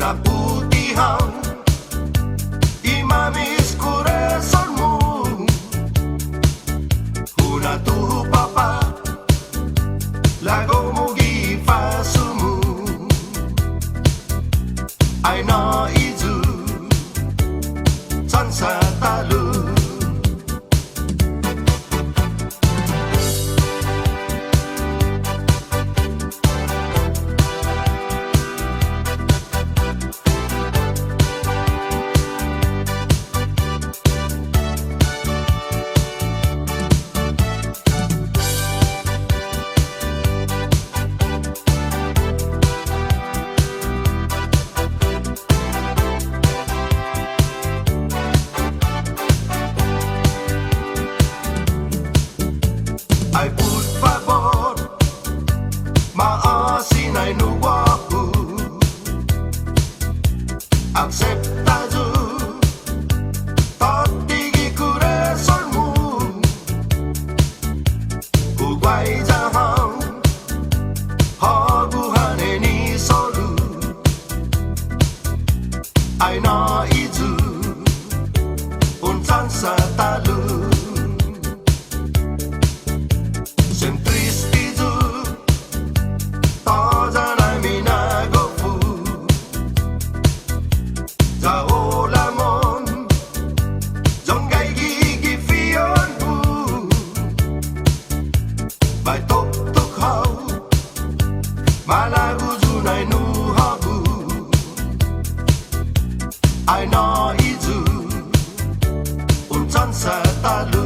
naputihang imamis corazonmu, una tu papa lago mo gifasumu, ay na izu sansa talu. Ay por favor, maasin ay nuwahu, aceptado totigi corazonmu, ugay jahang haguhane ni solu, ay na izu unsan sa talu. Semtristizu tazanay minagofu, zaolamon zonggay gigifionpu, bay tok-tokhaw malaguzunay nuhagu, ay na izu unsan sa talu.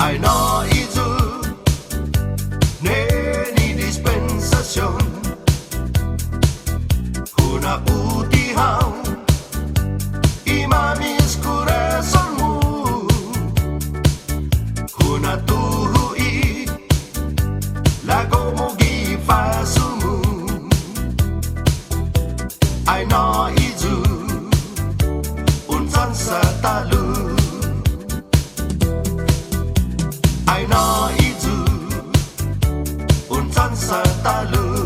Ay na izu neni dispensación, una putihang imamis corazonmu, una tuhui lago mo gifasumu, ay na izu unsan sa talu. Ay na izu unsan sa talu.